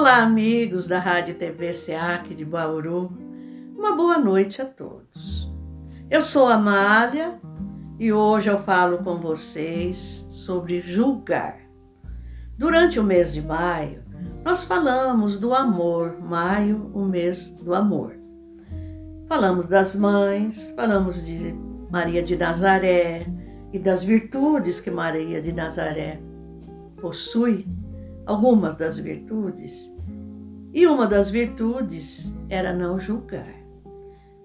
Olá, amigos da Rádio TV SEAC de Bauru. Uma boa noite a todos. Eu sou a Amália e hoje eu falo com vocês sobre julgar. Durante o mês de maio, nós falamos do amor. Maio, o mês do amor. Falamos das mães, falamos de Maria de Nazaré e das virtudes que Maria de Nazaré possui, algumas das virtudes. E uma das virtudes era não julgar.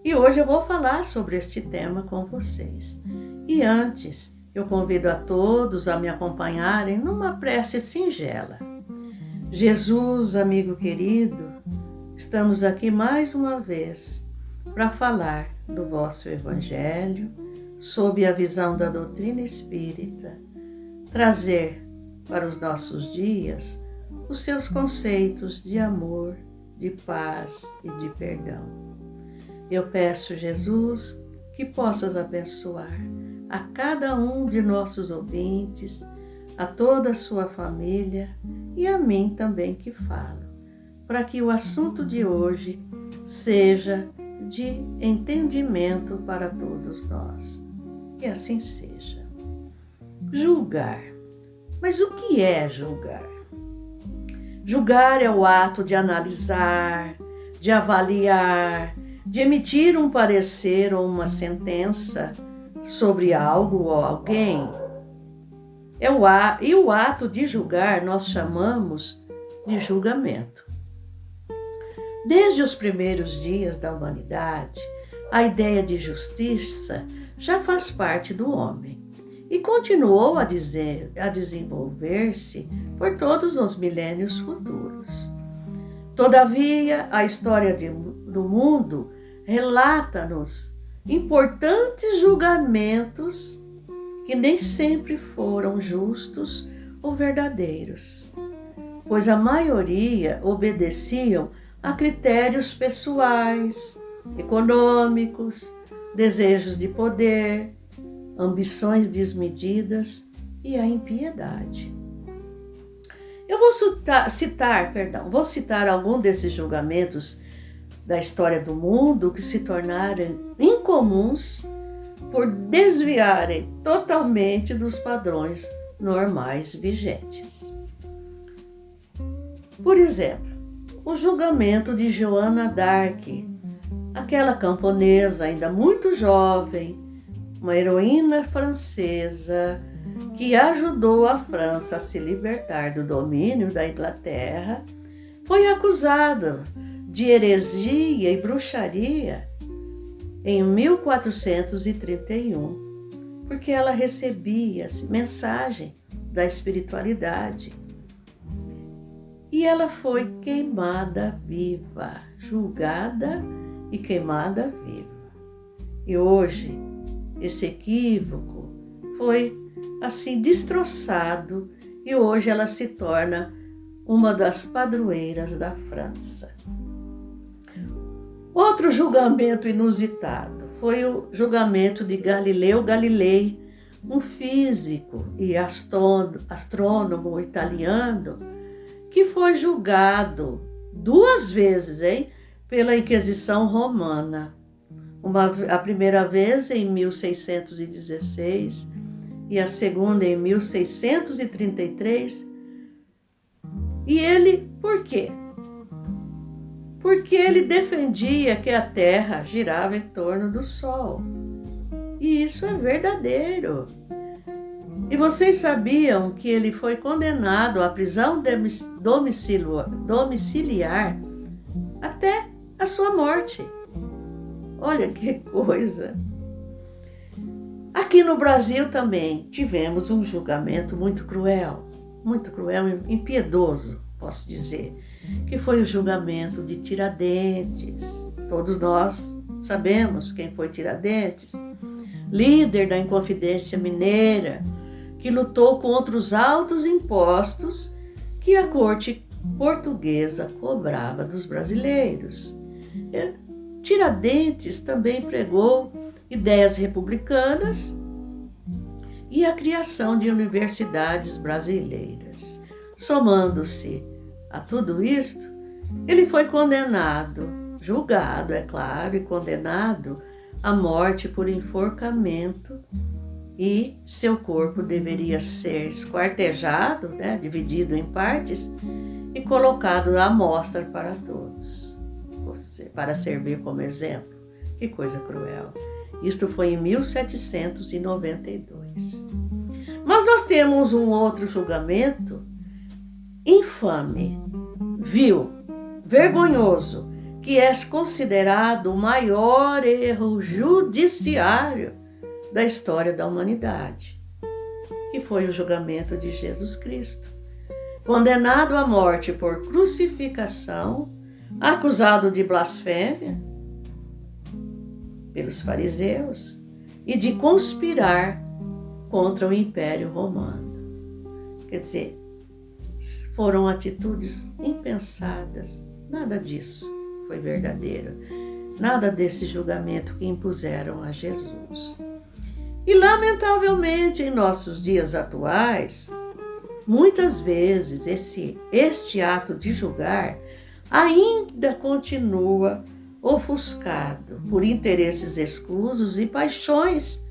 E hoje eu vou falar sobre este tema com vocês. E antes, eu convido a todos a me acompanharem numa prece singela. Jesus, amigo querido, estamos aqui mais uma vez para falar do vosso Evangelho, sob a visão da doutrina espírita, trazer para os nossos dias os seus conceitos de amor, de paz e de perdão. Eu peço, Jesus, que possas abençoar a cada um de nossos ouvintes, a toda a sua família e a mim também que falo, para que o assunto de hoje seja de entendimento para todos nós. Que assim seja. Julgar. Mas o que é julgar? Julgar é o ato de analisar, de avaliar, de emitir um parecer ou uma sentença sobre algo ou alguém. E o ato de julgar nós chamamos de julgamento. Desde os primeiros dias da humanidade, a ideia de justiça já faz parte do homem e continuou a desenvolver-se por todos os milênios futuros. Todavia, a história do mundo relata-nos importantes julgamentos que nem sempre foram justos ou verdadeiros, pois a maioria obedeciam a critérios pessoais, econômicos, desejos de poder, ambições desmedidas e a impiedade. Eu vou citar algum desses julgamentos da história do mundo que se tornaram incomuns por desviarem totalmente dos padrões normais vigentes. Por exemplo, o julgamento de Joana d'Arc, aquela camponesa ainda muito jovem, uma heroína francesa que ajudou a França a se libertar do domínio da Inglaterra, foi acusada de heresia e bruxaria em 1431, porque ela recebia mensagem da espiritualidade. E ela foi queimada viva, julgada e queimada viva. E hoje, esse equívoco foi assim destroçado e hoje ela se torna uma das padroeiras da França. Outro julgamento inusitado foi o julgamento de Galileu Galilei, um físico e astrônomo italiano que foi julgado 2 vezes, pela Inquisição Romana. A primeira vez em 1616 e a segunda em 1633. E ele, por quê? Porque ele defendia que a Terra girava em torno do Sol. E isso é verdadeiro. E vocês sabiam que ele foi condenado à prisão domiciliar até a sua morte. Olha que coisa! Aqui no Brasil também tivemos um julgamento muito cruel e impiedoso, posso dizer, que foi o julgamento de Tiradentes. Todos nós sabemos quem foi Tiradentes, líder da Inconfidência Mineira, que lutou contra os altos impostos que a corte portuguesa cobrava dos brasileiros. Tiradentes também pregou ideias republicanas e a criação de universidades brasileiras, somando-se a tudo isto, ele foi condenado, julgado, é claro, e condenado à morte por enforcamento, e seu corpo deveria ser esquartejado, dividido em partes e colocado à mostra para todos, para servir como exemplo. Que coisa cruel. Isto foi em 1792. Mas nós temos um outro julgamento infame, vil, vergonhoso, que é considerado o maior erro judiciário da história da humanidade, que foi o julgamento de Jesus Cristo. Condenado à morte por crucificação, acusado de blasfêmia pelos fariseus e de conspirar contra o Império Romano. Quer dizer, foram atitudes impensadas, nada disso foi verdadeiro, nada desse julgamento que impuseram a Jesus. E, lamentavelmente, em nossos dias atuais, muitas vezes este ato de julgar ainda continua ofuscado por interesses escusos e paixões,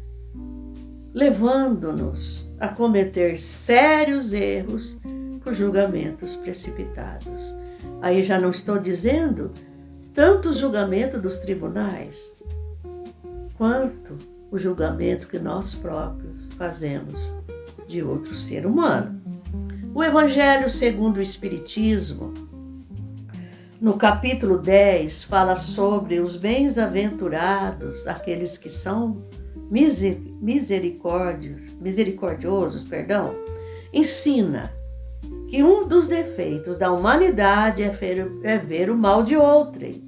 levando-nos a cometer sérios erros por julgamentos precipitados. Aí já não estou dizendo tanto o julgamento dos tribunais, quanto o julgamento que nós próprios fazemos de outro ser humano. O Evangelho segundo o Espiritismo, no capítulo 10, fala sobre os bem-aventurados, aqueles que são misericordiosos, ensina que um dos defeitos da humanidade é ver o mal de outrem,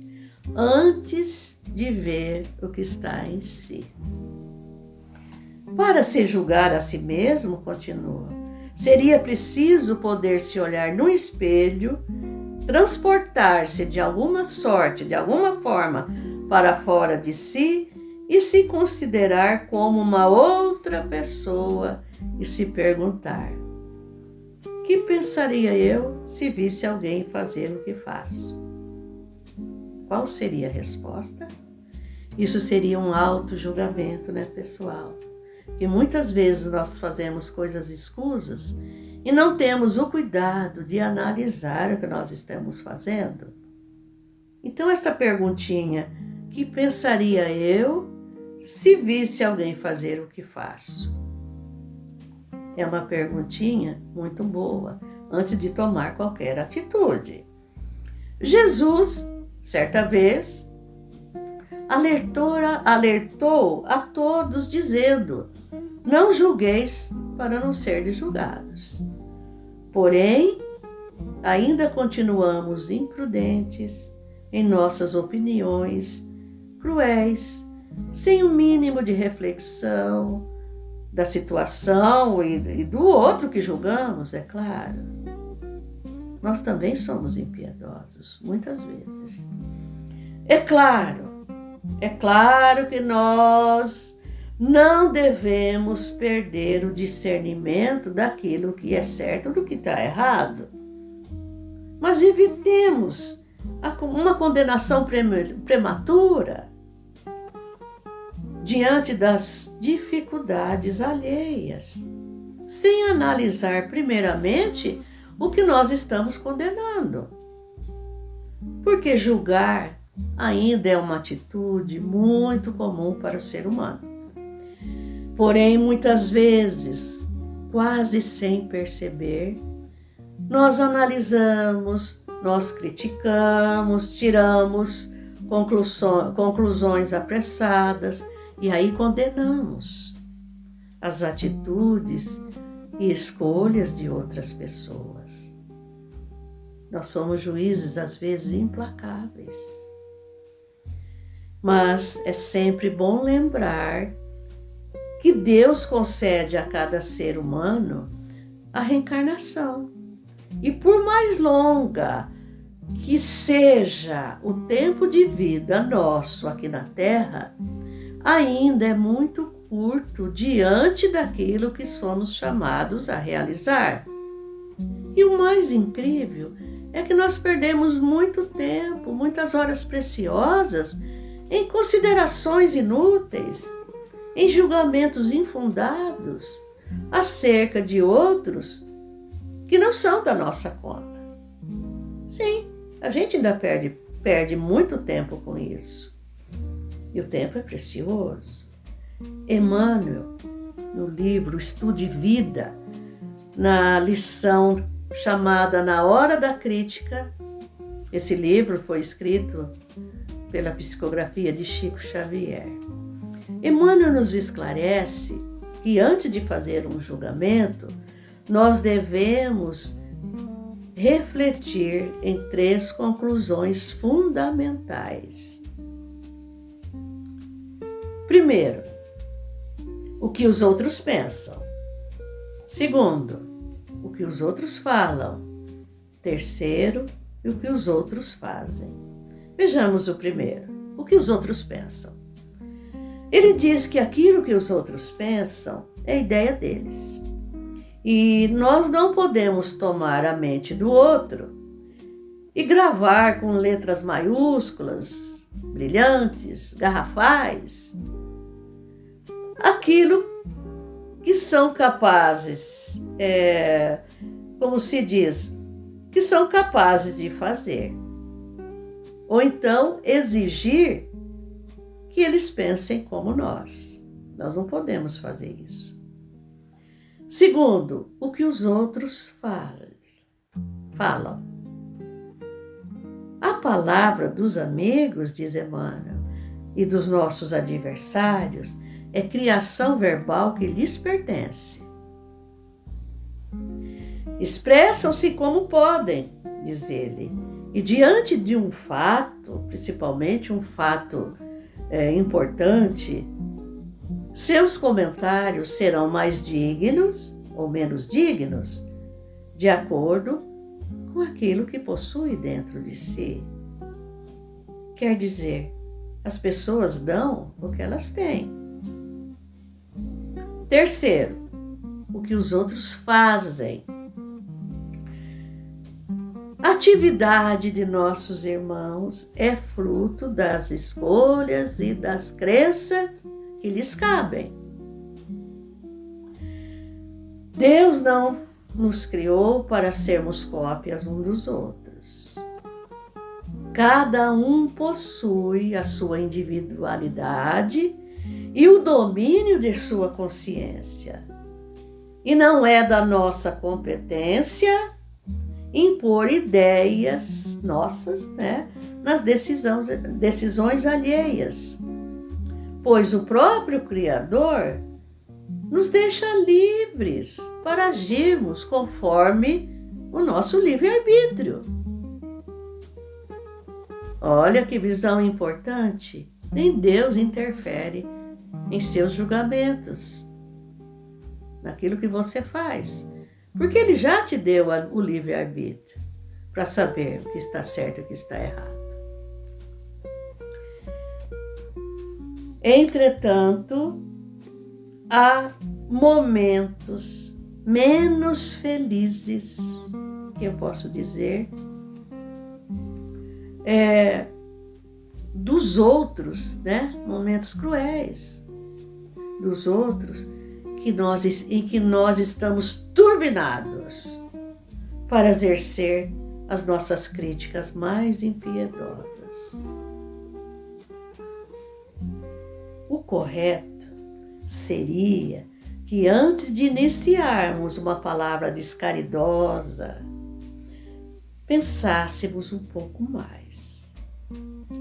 antes de ver o que está em si. Para se julgar a si mesmo, continua, seria preciso poder se olhar no espelho, transportar-se de alguma forma, para fora de si e se considerar como uma outra pessoa e se perguntar: que pensaria eu se visse alguém fazer o que faço? Qual seria a resposta? Isso seria um auto-julgamento, pessoal? Que muitas vezes nós fazemos coisas escusas e não temos o cuidado de analisar o que nós estamos fazendo. Então, esta perguntinha, que pensaria eu se visse alguém fazer o que faço? É uma perguntinha muito boa, antes de tomar qualquer atitude. Jesus, certa vez, alertou a todos, dizendo: não julgueis para não serdes julgados. Porém, ainda continuamos imprudentes em nossas opiniões, cruéis, sem o mínimo de reflexão da situação e do outro que julgamos, é claro. Nós também somos impiedosos, muitas vezes. É claro que nós não devemos perder o discernimento daquilo que é certo do que está errado. Mas evitemos uma condenação prematura diante das dificuldades alheias, sem analisar primeiramente o que nós estamos condenando. Porque julgar ainda é uma atitude muito comum para o ser humano. Porém, muitas vezes, quase sem perceber, nós analisamos, nós criticamos, tiramos conclusões apressadas e aí condenamos as atitudes e escolhas de outras pessoas. Nós somos juízes, às vezes, implacáveis. Mas é sempre bom lembrar que Deus concede a cada ser humano a reencarnação. E por mais longa que seja o tempo de vida nosso aqui na Terra, ainda é muito curto diante daquilo que somos chamados a realizar. E o mais incrível é que nós perdemos muito tempo, muitas horas preciosas em considerações inúteis, em julgamentos infundados acerca de outros que não são da nossa conta. Sim, a gente ainda perde muito tempo com isso. E o tempo é precioso. Emmanuel, no livro Estude Vida, na lição chamada Na Hora da Crítica, esse livro foi escrito pela psicografia de Chico Xavier. Emmanuel nos esclarece que antes de fazer um julgamento, nós devemos refletir em 3 conclusões fundamentais. Primeiro, o que os outros pensam. Segundo, o que os outros falam. Terceiro, o que os outros fazem. Vejamos o primeiro, o que os outros pensam. Ele diz que aquilo que os outros pensam é ideia deles. E nós não podemos tomar a mente do outro e gravar com letras maiúsculas, brilhantes, garrafais, aquilo que são capazes, como se diz, que são capazes de fazer. Ou então exigir que eles pensem como nós. Nós não podemos fazer isso. Segundo, o que os outros falam. A palavra dos amigos, diz Emmanuel, e dos nossos adversários é criação verbal que lhes pertence. Expressam-se como podem, diz ele, e diante de um fato, principalmente um fato importante, seus comentários serão mais dignos ou menos dignos, de acordo com aquilo que possui dentro de si. Quer dizer, as pessoas dão o que elas têm. Terceiro, o que os outros fazem. A atividade de nossos irmãos é fruto das escolhas e das crenças que lhes cabem. Deus não nos criou para sermos cópias uns dos outros. Cada um possui a sua individualidade e o domínio de sua consciência. E não é da nossa competência impor ideias nossas, nas decisões alheias, pois o próprio Criador nos deixa livres para agirmos conforme o nosso livre-arbítrio. Olha que visão importante! Nem Deus interfere em seus julgamentos, naquilo que você faz, porque Ele já te deu o livre-arbítrio para saber o que está certo e o que está errado. Entretanto, há momentos menos felizes, que eu posso dizer, dos outros, momentos cruéis dos outros, em que nós estamos turbinados para exercer as nossas críticas mais impiedosas. O correto seria que antes de iniciarmos uma palavra descaridosa, pensássemos um pouco mais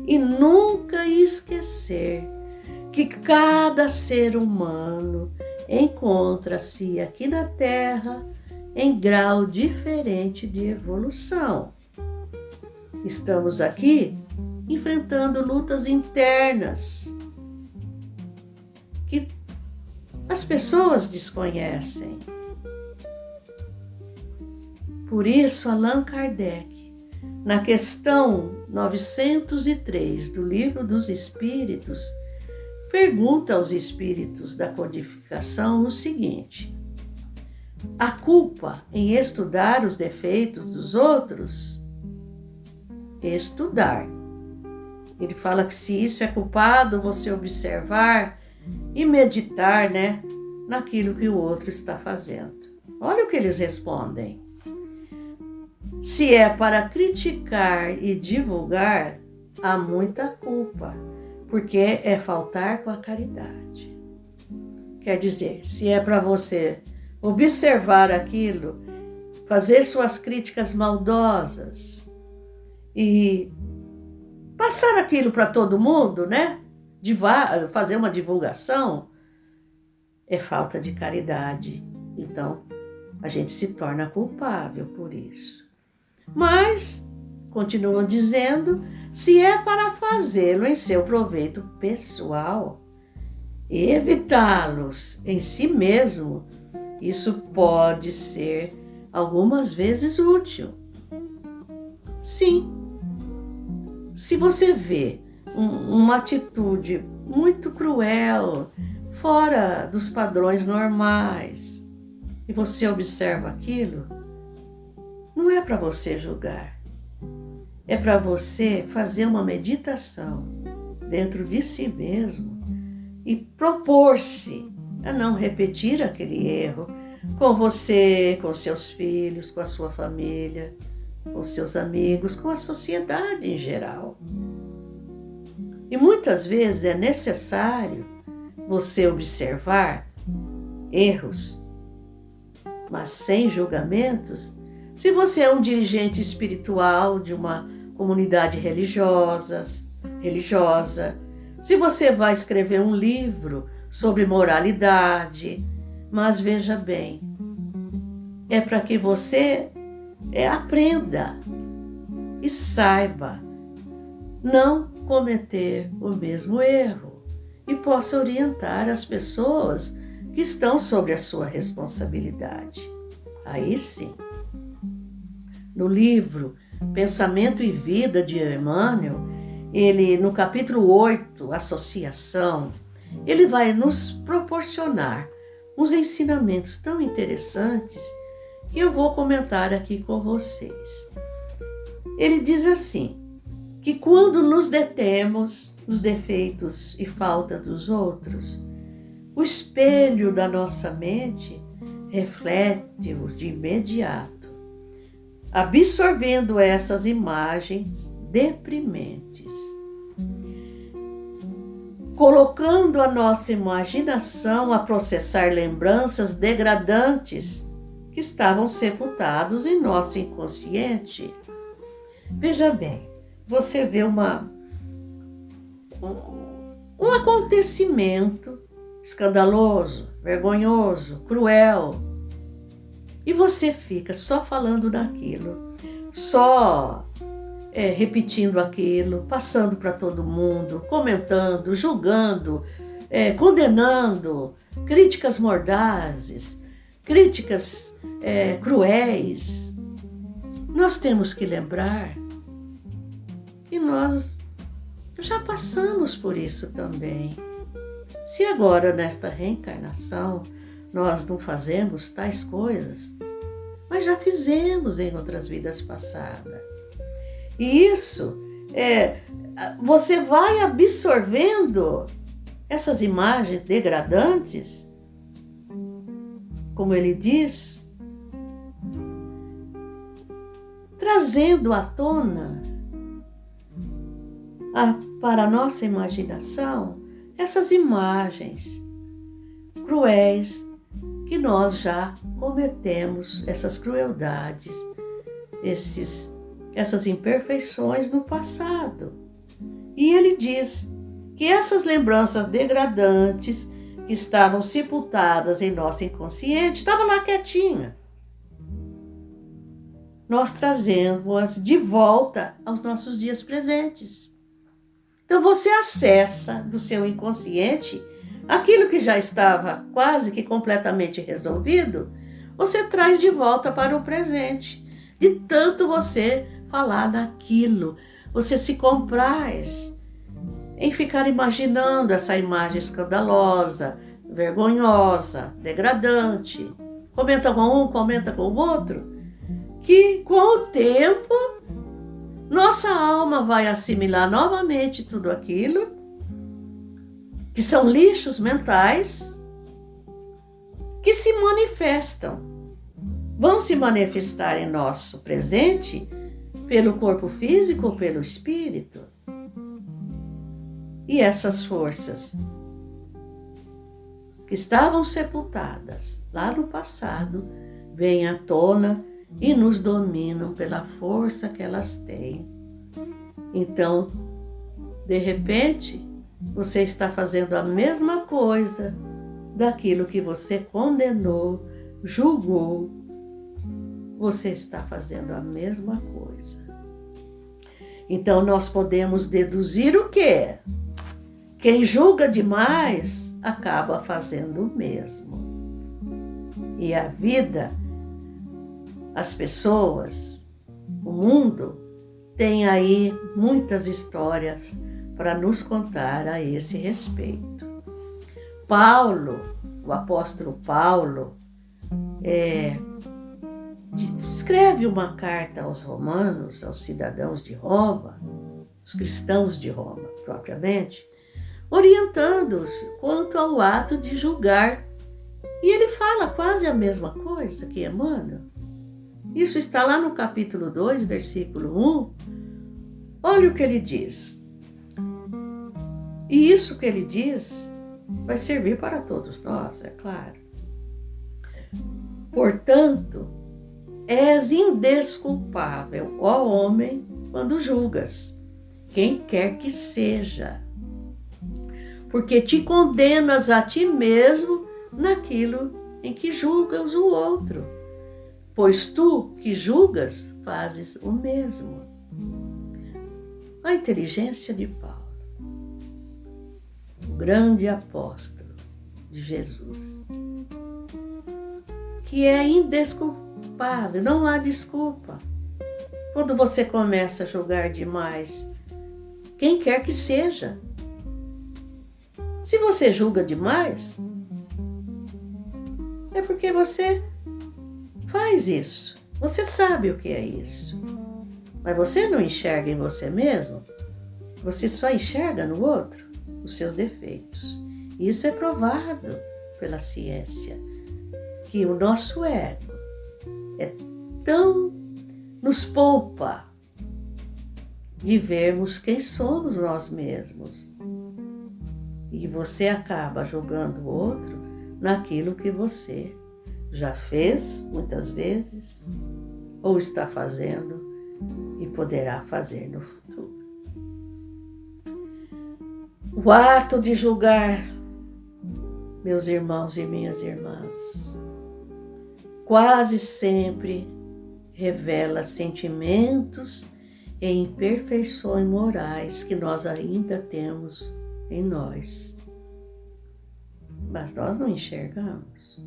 e nunca esquecer que cada ser humano encontra-se aqui na Terra em grau diferente de evolução. Estamos aqui enfrentando lutas internas que as pessoas desconhecem. Por isso, Allan Kardec, na questão 903 do Livro dos Espíritos, pergunta aos espíritos da codificação o seguinte: a culpa em estudar os defeitos dos outros estudar. Ele fala que se isso é culpado, você observar e meditar, né, naquilo que o outro está fazendo. Olha o que eles respondem. Se é para criticar e divulgar, há muita culpa, porque é faltar com a caridade. Quer dizer, se é para você observar aquilo, fazer suas críticas maldosas e passar aquilo para todo mundo, né? Fazer uma divulgação, é falta de caridade. Então, a gente se torna culpável por isso. Mas, continua dizendo, se é para fazê-lo em seu proveito pessoal e evitá-los em si mesmo, isso pode ser algumas vezes útil. Sim, se você vê uma atitude muito cruel, fora dos padrões normais, e você observa aquilo, não é para você julgar, é para você fazer uma meditação dentro de si mesmo e propor-se a não repetir aquele erro com você, com seus filhos, com a sua família, com seus amigos, com a sociedade em geral. E muitas vezes é necessário você observar erros, mas sem julgamentos. Se você é um dirigente espiritual de uma comunidade religiosa, se você vai escrever um livro sobre moralidade, mas veja bem, é para que você aprenda e saiba não cometer o mesmo erro e possa orientar as pessoas que estão sob a sua responsabilidade. Aí sim. No livro Pensamento e Vida de Emmanuel, ele no capítulo 8, Associação, ele vai nos proporcionar uns ensinamentos tão interessantes que eu vou comentar aqui com vocês. Ele diz assim, que quando nos detemos nos defeitos e falta dos outros, o espelho da nossa mente reflete-os de imediato, absorvendo essas imagens deprimentes, colocando a nossa imaginação a processar lembranças degradantes que estavam sepultados em nosso inconsciente. Veja bem, você vê um acontecimento escandaloso, vergonhoso, cruel, e você fica só falando naquilo, só repetindo aquilo, passando para todo mundo, comentando, julgando, condenando, críticas mordazes, críticas cruéis. Nós temos que lembrar que nós já passamos por isso também. Se agora, nesta reencarnação, nós não fazemos tais coisas, mas já fizemos em outras vidas passadas. E isso, você vai absorvendo essas imagens degradantes, como ele diz, trazendo à tona para a nossa imaginação essas imagens cruéis que nós já cometemos, essas crueldades, essas imperfeições no passado. E ele diz que essas lembranças degradantes que estavam sepultadas em nosso inconsciente estavam lá quietinha. Nós trazemos-as de volta aos nossos dias presentes. Então você acessa do seu inconsciente aquilo que já estava quase que completamente resolvido, você traz de volta para o presente. De tanto você falar naquilo, você se compraz em ficar imaginando essa imagem escandalosa, vergonhosa, degradante. Comenta com um, comenta com o outro, que com o tempo nossa alma vai assimilar novamente tudo aquilo, que são lixos mentais, que se manifestam, vão se manifestar em nosso presente, pelo corpo físico ou pelo espírito. E essas forças que estavam sepultadas lá no passado, vêm à tona e nos dominam pela força que elas têm. Então, de repente, você está fazendo a mesma coisa daquilo que você condenou, julgou. Você está fazendo a mesma coisa. Então, nós podemos deduzir o quê? Quem julga demais acaba fazendo o mesmo. E a vida, as pessoas, o mundo, tem aí muitas histórias para nos contar a esse respeito. Paulo, o apóstolo Paulo, escreve uma carta aos romanos, aos cidadãos de Roma, os cristãos de Roma, propriamente, orientando-os quanto ao ato de julgar. E ele fala quase a mesma coisa que Emmanuel. Isso está lá no capítulo 2, versículo 1. Olha o que ele diz. E isso que ele diz vai servir para todos nós, é claro. Portanto, és indesculpável, ó homem, quando julgas, quem quer que seja, porque te condenas a ti mesmo naquilo em que julgas o outro, pois tu que julgas fazes o mesmo. A inteligência de Paulo, o grande apóstolo de Jesus, que é indesculpável, não há desculpa. Quando você começa a julgar demais, quem quer que seja, se você julga demais, é porque você faz isso. Você sabe o que é isso. Mas você não enxerga em você mesmo. Você só enxerga no outro os seus defeitos. Isso é provado pela ciência, que o nosso ego nos poupa de vermos quem somos nós mesmos. E você acaba julgando o outro naquilo que você já fez muitas vezes, ou está fazendo e poderá fazer no futuro. O ato de julgar, meus irmãos e minhas irmãs, quase sempre revela sentimentos e imperfeições morais que nós ainda temos em nós. Mas nós não enxergamos.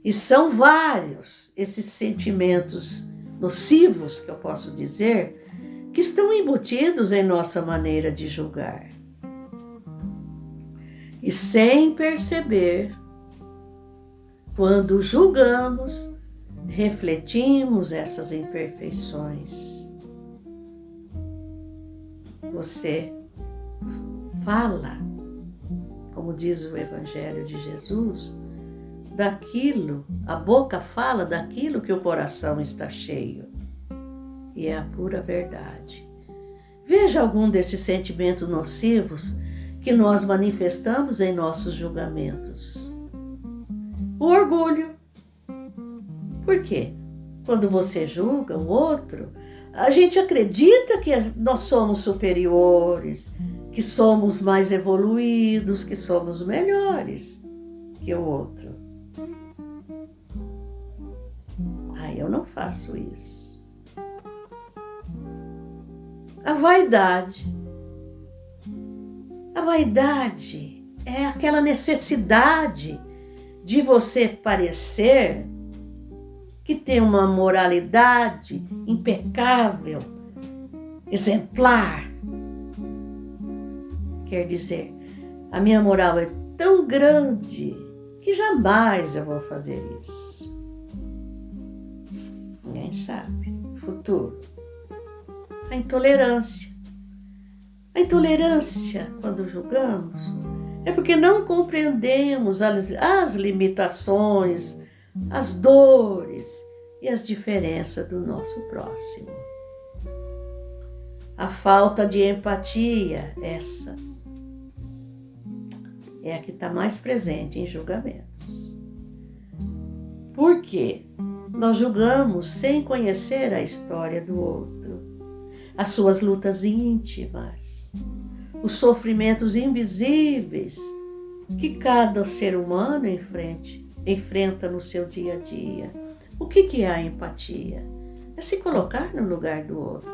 E são vários esses sentimentos nocivos, que eu posso dizer, que estão embutidos em nossa maneira de julgar. E sem perceber, quando julgamos, refletimos essas imperfeições. Você fala, como diz o Evangelho de Jesus, daquilo, a boca fala daquilo que o coração está cheio. E é a pura verdade. Veja algum desses sentimentos nocivos que nós manifestamos em nossos julgamentos. O orgulho. Por quê? Quando você julga o outro, a gente acredita que nós somos superiores, que somos mais evoluídos, que somos melhores que o outro. Eu não faço isso. A vaidade. A vaidade é aquela necessidade de você parecer que tem uma moralidade impecável, exemplar. Quer dizer, a minha moral é tão grande que jamais eu vou fazer isso. Ninguém sabe. futuro? A intolerância. A intolerância, quando julgamos, é porque não compreendemos as limitações, as dores e as diferenças do nosso próximo. A falta de empatia, essa é a que está mais presente em julgamentos. Por quê? Nós julgamos sem conhecer a história do outro, as suas lutas íntimas, os sofrimentos invisíveis que cada ser humano enfrenta no seu dia a dia. O que é a empatia? É se colocar no lugar do outro.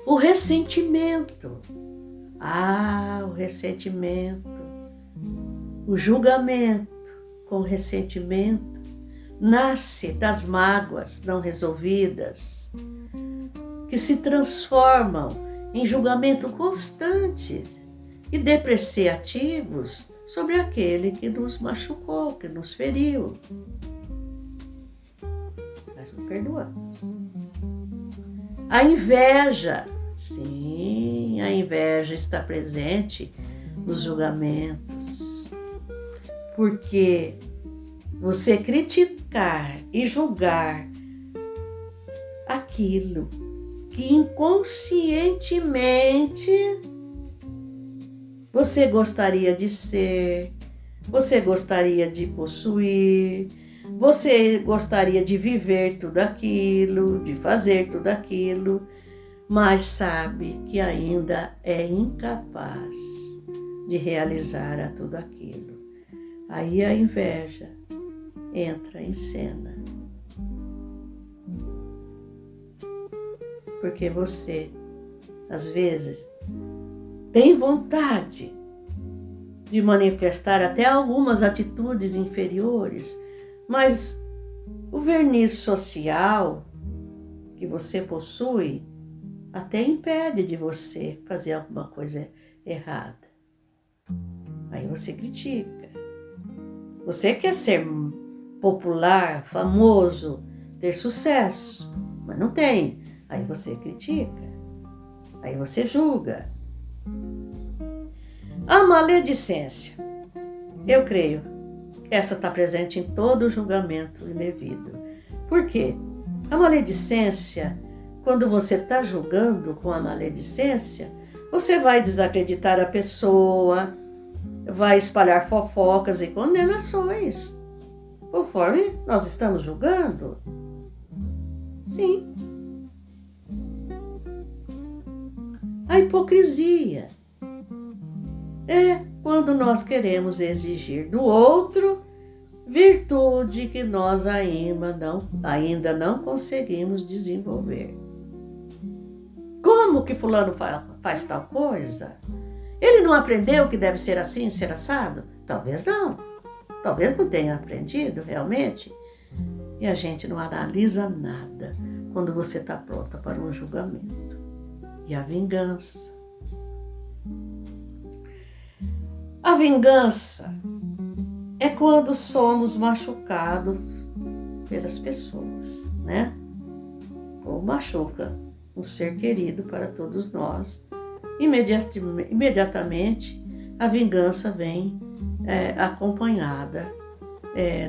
O ressentimento. O ressentimento. O julgamento com ressentimento nasce das mágoas não resolvidas, que se transformam em julgamento constante e depreciativos sobre aquele que nos machucou, que nos feriu. Nós não perdoamos. A inveja. Sim, a inveja está presente nos julgamentos. Porque você criticar e julgar aquilo que inconscientemente você gostaria de ser, você gostaria de possuir, você gostaria de viver tudo aquilo, de fazer tudo aquilo, mas sabe que ainda é incapaz de realizar tudo aquilo. Aí a inveja entra em cena. Porque você, às vezes, tem vontade de manifestar até algumas atitudes inferiores, mas o verniz social que você possui até impede de você fazer alguma coisa errada. Aí você critica. Você quer ser popular, famoso, ter sucesso, mas não tem. Aí você critica. Aí você julga. A maledicência. Eu creio que essa está presente em todo julgamento indevido. Por quê? A maledicência, quando você está julgando com a maledicência, você vai desacreditar a pessoa, vai espalhar fofocas e condenações, conforme nós estamos julgando. Sim. A hipocrisia é quando nós queremos exigir do outro virtude que nós ainda não conseguimos desenvolver. Como que fulano faz tal coisa? Ele não aprendeu que deve ser assim, ser assado? Talvez não. Talvez não tenha aprendido realmente. E a gente não analisa nada quando você está pronta para um julgamento. E a vingança. A vingança é quando somos machucados pelas pessoas, né? Ou machuca um ser querido para todos nós. Imediatamente a vingança vem acompanhada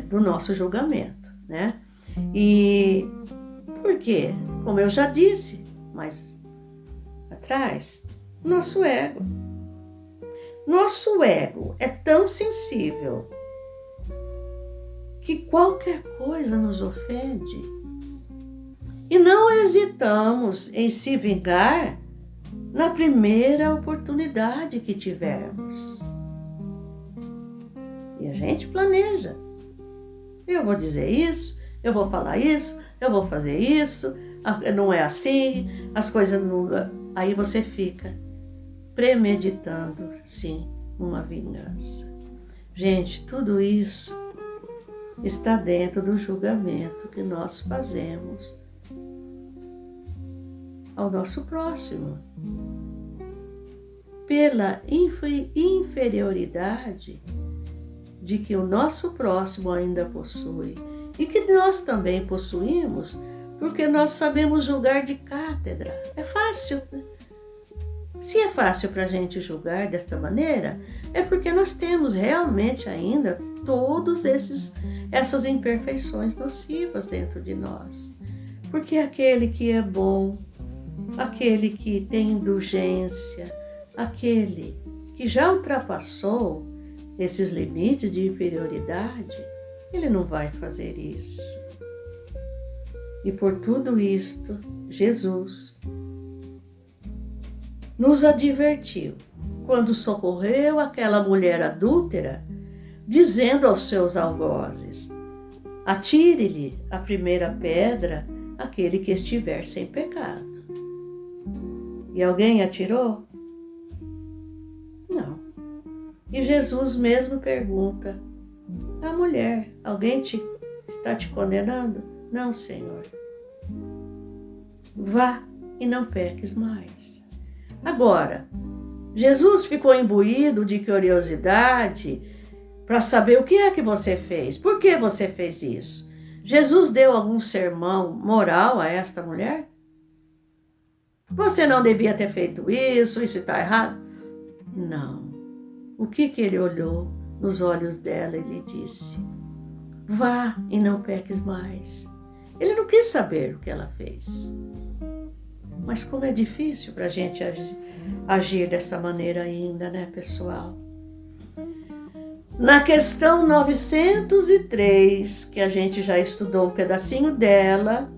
do nosso julgamento, né? E por quê? Como eu já disse mais atrás, nosso ego. Nosso ego é tão sensível que qualquer coisa nos ofende. E não hesitamos em se vingar na primeira oportunidade que tivermos. E a gente planeja. Eu vou dizer isso, eu vou falar isso, eu vou fazer isso, não é assim, as coisas não... Aí você fica premeditando, sim, uma vingança. Gente, tudo isso está dentro do julgamento que nós fazemos ao nosso próximo. Pela inferioridade de que o nosso próximo ainda possui e que nós também possuímos, porque nós sabemos julgar de cátedra. É fácil, né? Se é fácil para a gente julgar desta maneira, é porque nós temos realmente ainda todas essas imperfeições nocivas dentro de nós. Porque aquele que é bom, aquele que tem indulgência, aquele que já ultrapassou esses limites de inferioridade, ele não vai fazer isso. E por tudo isto, Jesus nos advertiu quando socorreu aquela mulher adúltera, dizendo aos seus algozes: atire-lhe a primeira pedra aquele que estiver sem pecado. E alguém atirou? Não. E Jesus mesmo pergunta à mulher: alguém está te condenando? Não, Senhor. Vá e não peques mais. Agora, Jesus ficou imbuído de curiosidade para saber o que é que você fez. Por que você fez isso? Jesus deu algum sermão moral a esta mulher? Você não devia ter feito isso está errado? Não. O que ele olhou nos olhos dela e lhe disse: vá e não peques mais. Ele não quis saber o que ela fez. Mas como é difícil para a gente agir dessa maneira ainda, né, pessoal? Na questão 903, que a gente já estudou um pedacinho dela,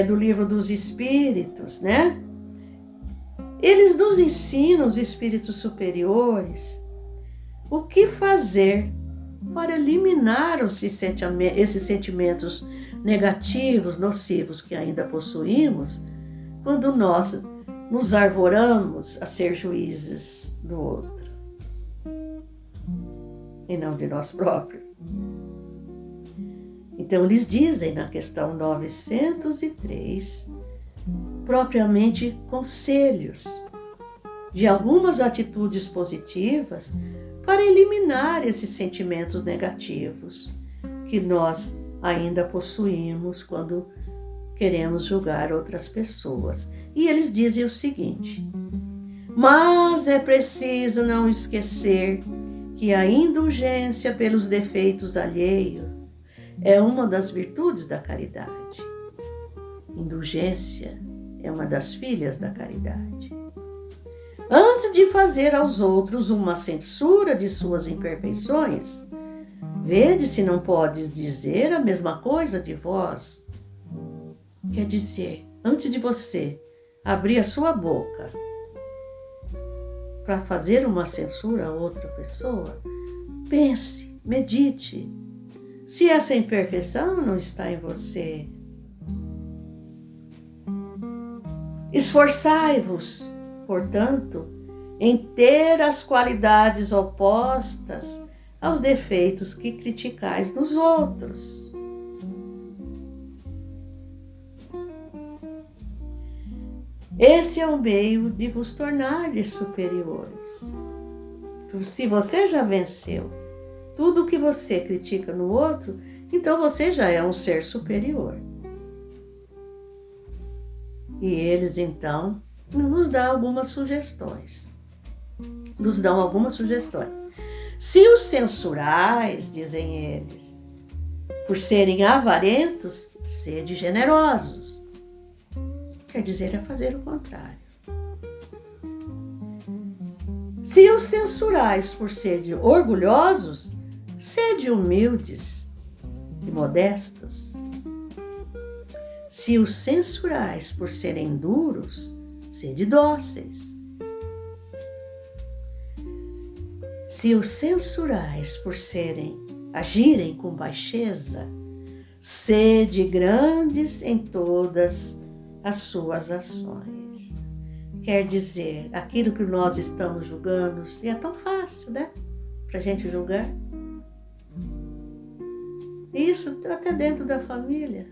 do Livro dos Espíritos, né? Eles nos ensinam, os espíritos superiores, o que fazer para eliminar esses sentimentos negativos, nocivos que ainda possuímos, quando nós nos arvoramos a ser juízes do outro e não de nós próprios. Então eles dizem na questão 903, propriamente conselhos de algumas atitudes positivas para eliminar esses sentimentos negativos que nós ainda possuímos quando queremos julgar outras pessoas. E eles dizem o seguinte: mas é preciso não esquecer que a indulgência pelos defeitos alheios é uma das virtudes da caridade. Indulgência é uma das filhas da caridade. Antes de fazer aos outros uma censura de suas imperfeições, vede se não podes dizer a mesma coisa de vós. Quer dizer, antes de você abrir a sua boca para fazer uma censura a outra pessoa, pense, medite. Se essa imperfeição não está em você, esforçai-vos, portanto, em ter as qualidades opostas aos defeitos que criticais nos outros. Esse é o meio de vos tornares superiores. Se você já venceu tudo o que você critica no outro, então você já é um ser superior. E eles, então, nos dão algumas sugestões. Se os censurais, dizem eles, por serem avarentos, sede generosos. Quer dizer, é fazer o contrário. Se os censurais por serem orgulhosos, sede humildes e modestos. Se os censurais por serem duros, sede dóceis. Se os censurais por agirem com baixeza, sede grandes em todas as suas ações. Quer dizer, aquilo que nós estamos julgando, e é tão fácil, né? Pra gente julgar. Isso até dentro da família.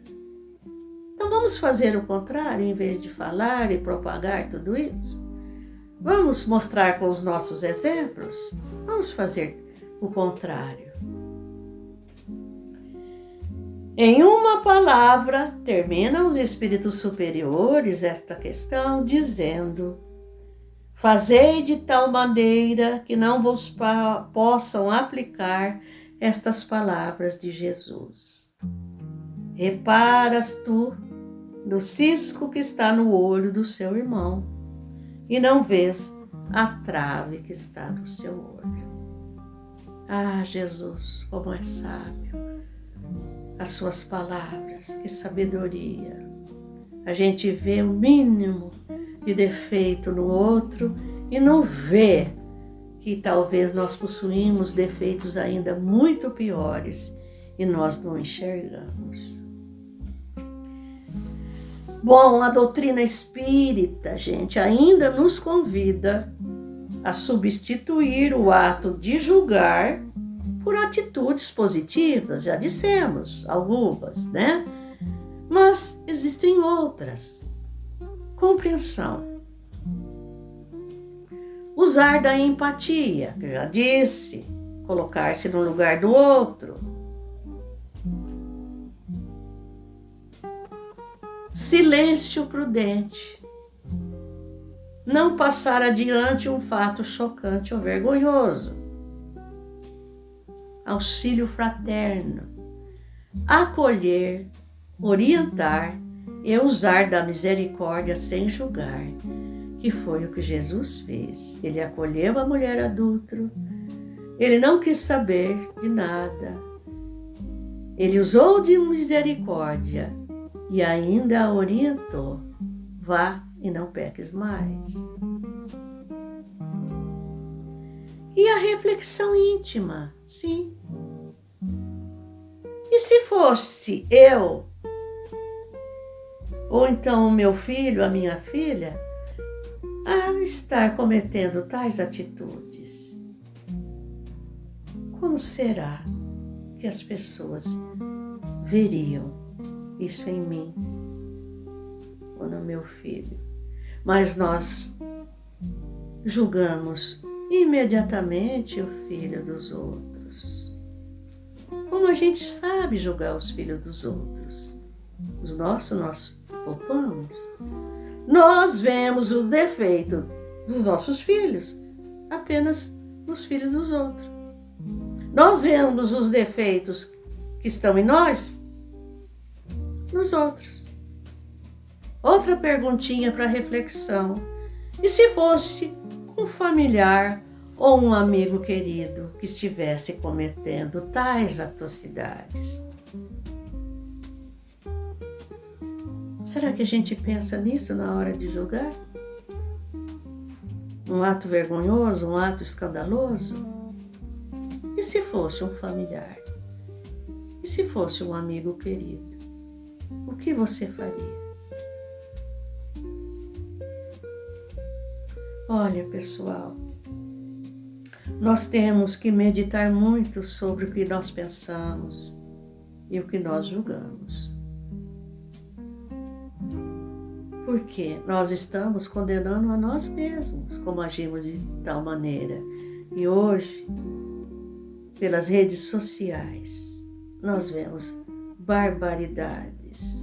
Então vamos fazer o contrário, em vez de falar e propagar tudo isso? Vamos mostrar com os nossos exemplos? Vamos fazer o contrário. Em uma palavra, terminam os espíritos superiores esta questão dizendo: fazei de tal maneira que não vos possam aplicar estas palavras de Jesus. Reparas tu no cisco que está no olho do seu irmão e não vês a trave que está no seu olho. Ah, Jesus, como é sábio! As suas palavras, que sabedoria! A gente vê o mínimo de defeito no outro e não vê que talvez nós possuímos defeitos ainda muito piores e nós não enxergamos. Bom, a doutrina espírita, gente, ainda nos convida a substituir o ato de julgar por atitudes positivas, já dissemos algumas, né? Mas existem outras. Compreensão. Usar da empatia, que eu já disse, colocar-se no lugar do outro. Silêncio prudente. Não passar adiante um fato chocante ou vergonhoso. Auxílio fraterno. Acolher, orientar e usar da misericórdia sem julgar, que foi o que Jesus fez. Ele acolheu a mulher adúltera, ele não quis saber de nada. Ele usou de misericórdia e ainda a orientou: vá e não peques mais. E a reflexão íntima, sim. E se fosse eu, ou então o meu filho, a minha filha, a estar cometendo tais atitudes, como será que as pessoas veriam isso em mim ou no meu filho? Mas nós julgamos imediatamente o filho dos outros. Como a gente sabe julgar os filhos dos outros? Os nossos nós poupamos. Nós vemos o defeito dos nossos filhos apenas nos filhos dos outros. Nós vemos os defeitos que estão em nós nos outros. Outra perguntinha para reflexão. E se fosse um familiar ou um amigo querido que estivesse cometendo tais atrocidades? Será que a gente pensa nisso na hora de julgar? Um ato vergonhoso, um ato escandaloso? E se fosse um familiar? E se fosse um amigo querido? O que você faria? Olha, pessoal, nós temos que meditar muito sobre o que nós pensamos e o que nós julgamos. Porque nós estamos condenando a nós mesmos, como agimos de tal maneira. E hoje, pelas redes sociais, nós vemos barbaridades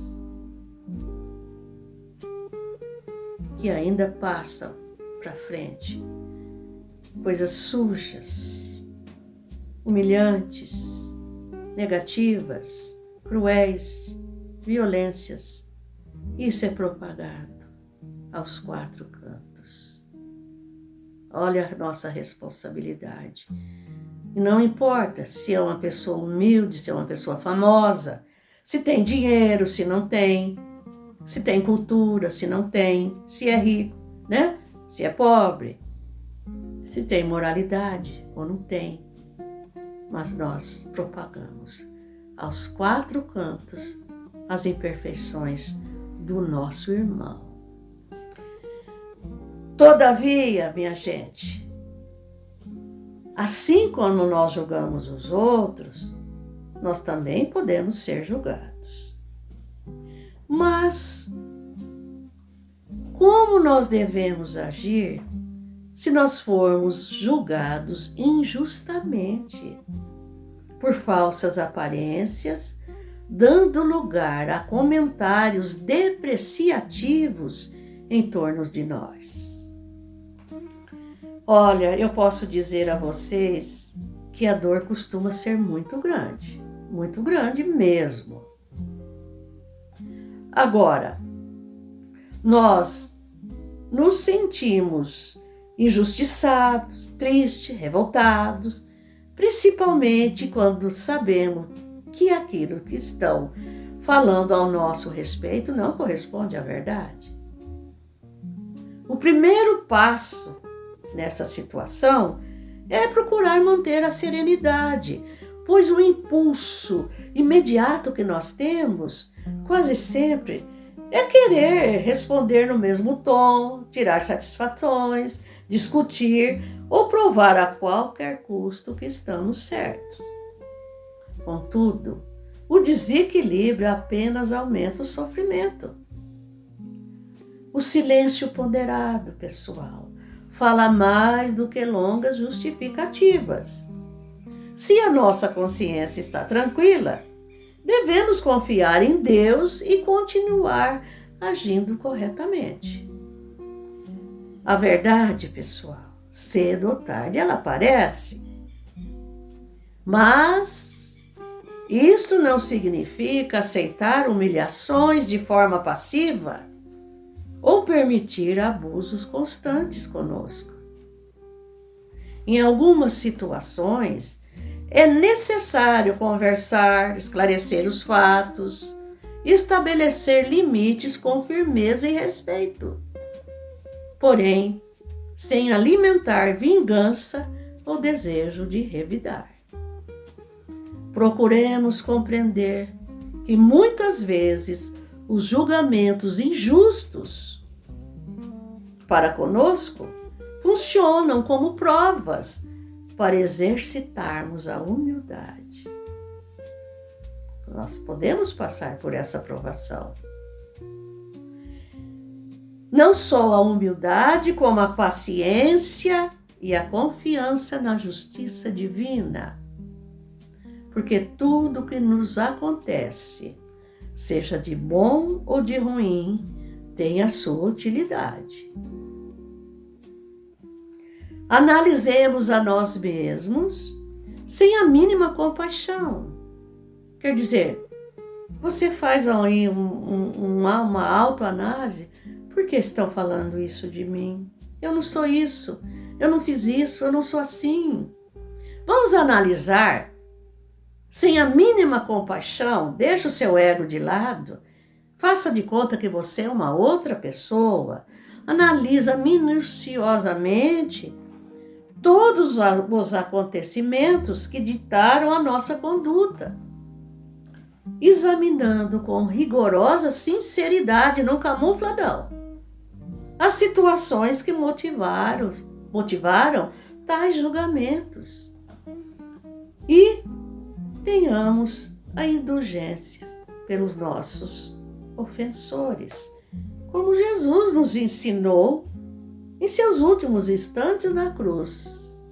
que ainda passam para frente, coisas sujas, humilhantes, negativas, cruéis, violências. Isso é propagado aos quatro cantos. Olha a nossa responsabilidade. E não importa se é uma pessoa humilde, se é uma pessoa famosa, se tem dinheiro, se não tem, se tem cultura, se não tem, se é rico, né? Se é pobre, se tem moralidade ou não tem. Mas nós propagamos aos quatro cantos as imperfeições do nosso irmão. Todavia, minha gente, assim como nós julgamos os outros, nós também podemos ser julgados. Mas como nós devemos agir se nós formos julgados injustamente por falsas aparências, dando lugar a comentários depreciativos em torno de nós. Olha, eu posso dizer a vocês que a dor costuma ser muito grande mesmo. Agora, nós nos sentimos injustiçados, tristes, revoltados, principalmente quando sabemos que aquilo que estão falando ao nosso respeito não corresponde à verdade. O primeiro passo nessa situação é procurar manter a serenidade, pois o impulso imediato que nós temos, quase sempre, é querer responder no mesmo tom, tirar satisfações, discutir ou provar a qualquer custo que estamos certos. Contudo, o desequilíbrio apenas aumenta o sofrimento. O silêncio ponderado, pessoal, fala mais do que longas justificativas. Se a nossa consciência está tranquila, devemos confiar em Deus e continuar agindo corretamente. A verdade, pessoal, cedo ou tarde ela aparece. Mas isso não significa aceitar humilhações de forma passiva ou permitir abusos constantes conosco. Em algumas situações, é necessário conversar, esclarecer os fatos e estabelecer limites com firmeza e respeito. Porém, sem alimentar vingança ou desejo de revidar. Procuremos compreender que muitas vezes os julgamentos injustos para conosco funcionam como provas para exercitarmos a humildade. Nós podemos passar por essa provação. Não só a humildade, como a paciência e a confiança na justiça divina. Porque tudo que nos acontece, seja de bom ou de ruim, tem a sua utilidade. Analisemos a nós mesmos sem a mínima compaixão. Quer dizer, você faz aí uma autoanálise. Por que estão falando isso de mim? Eu não sou isso, eu não fiz isso, eu não sou assim. Vamos analisar sem a mínima compaixão, deixa o seu ego de lado, faça de conta que você é uma outra pessoa, analisa minuciosamente todos os acontecimentos que ditaram a nossa conduta, examinando com rigorosa sinceridade, não camufla não, as situações que motivaram tais julgamentos. E tenhamos a indulgência pelos nossos ofensores, como Jesus nos ensinou em seus últimos instantes na cruz.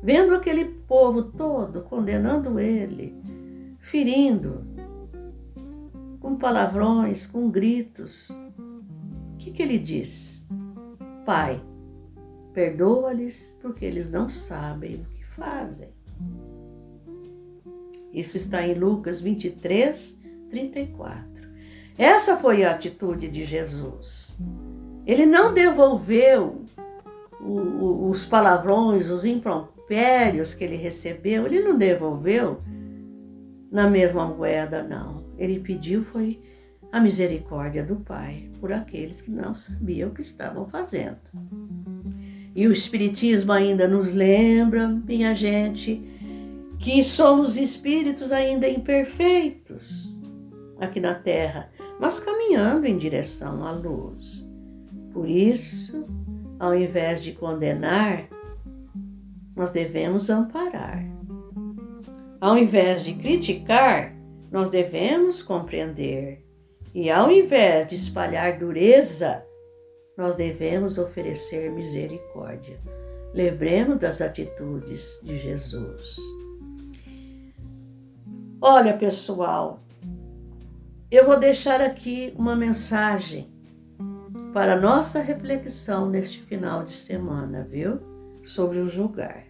Vendo aquele povo todo condenando ele, ferindo, com palavrões, com gritos, o que ele diz? Pai, perdoa-lhes porque eles não sabem o que fazem. Isso está em Lucas 23, 34. Essa foi a atitude de Jesus. Ele não devolveu os palavrões, os impropérios que ele recebeu, ele não devolveu na mesma moeda, não. Ele pediu foi a misericórdia do Pai por aqueles que não sabiam o que estavam fazendo. E o Espiritismo ainda nos lembra, minha gente, que somos espíritos ainda imperfeitos aqui na Terra, mas caminhando em direção à luz. Por isso, ao invés de condenar, nós devemos amparar. Ao invés de criticar, nós devemos compreender. E ao invés de espalhar dureza, nós devemos oferecer misericórdia. Lembremos das atitudes de Jesus. Olha, pessoal, eu vou deixar aqui uma mensagem para nossa reflexão neste final de semana, viu? Sobre o julgar.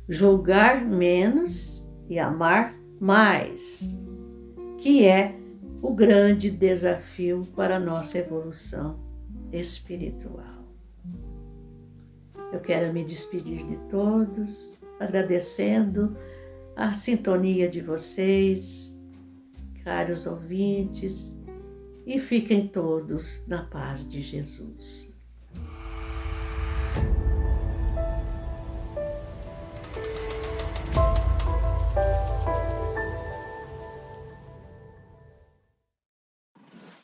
Julgar menos e amar mais, que é o grande desafio para a nossa evolução espiritual. Eu quero me despedir de todos, agradecendo a sintonia de vocês, caros ouvintes, e fiquem todos na paz de Jesus.